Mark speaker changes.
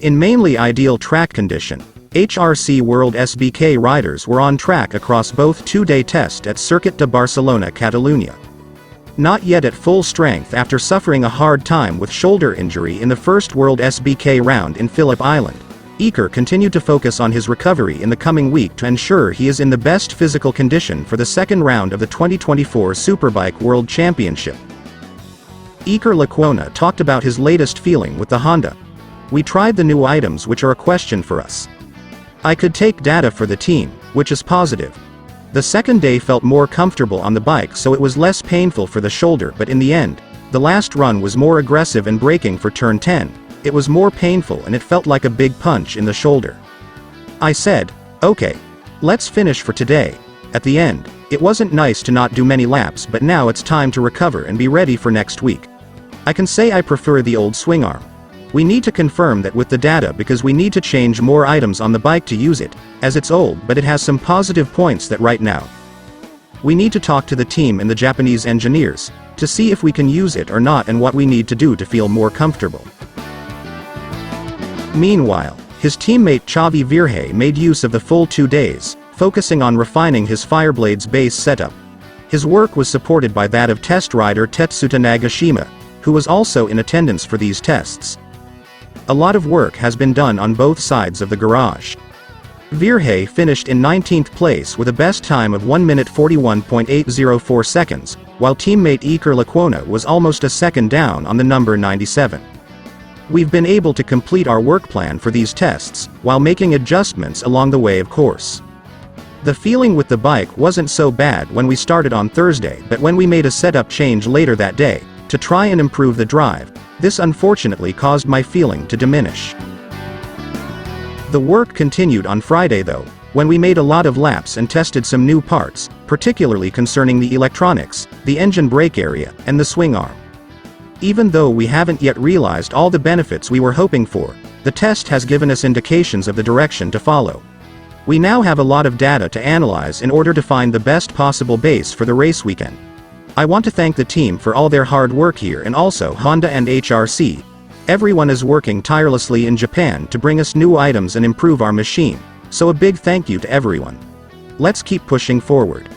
Speaker 1: In mainly ideal track condition, HRC WorldSBK riders were on track across both two-day tests at Circuit de Barcelona, Catalunya. Not yet at full strength after suffering a hard time with shoulder injury in the first WorldSBK round in Phillip Island, Iker continued to focus on his recovery in the coming week to ensure he is in the best physical condition for the second round of the 2024 Superbike World Championship. Iker Lecuona talked about his latest feeling with the Honda. "We tried the new items which are a question for us. I could take data for the team, which is positive. The second day felt more comfortable on the bike, so it was less painful for the shoulder, but in the end, the last run was more aggressive and braking for turn 10, it was more painful and it felt like a big punch in the shoulder. I said, okay, let's finish for today. At the end, it wasn't nice to not do many laps, but now it's time to recover and be ready for next week. I can say I prefer the old swing arm. We need to confirm that with the data because we need to change more items on the bike to use it, as it's old but it has some positive points that right now. We need to talk to the team and the Japanese engineers, to see if we can use it or not and what we need to do to feel more comfortable." Meanwhile, his teammate Xavi Virge made use of the full 2 days, focusing on refining his Fireblades base setup. His work was supported by that of test rider Tetsuta Nagashima, who was also in attendance for these tests. A lot of work has been done on both sides of the garage. Virge finished in 19th place with a best time of 1 minute 41.804 seconds, while teammate Iker Lecuona was almost a second down on the number 97. We've been able to complete our work plan for these tests, while making adjustments along the way, of course. The feeling with the bike wasn't so bad when we started on Thursday, but when we made a setup change later that day, to try and improve the drive, this unfortunately caused my feeling to diminish. The work continued on Friday though, when we made a lot of laps and tested some new parts, particularly concerning the electronics, the engine brake area, and the swing arm. Even though we haven't yet realized all the benefits we were hoping for, the test has given us indications of the direction to follow. We now have a lot of data to analyze in order to find the best possible base for the race weekend. I want to thank the team for all their hard work here and also Honda and HRC. Everyone is working tirelessly in Japan to bring us new items and improve our machine, so a big thank you to everyone. Let's keep pushing forward.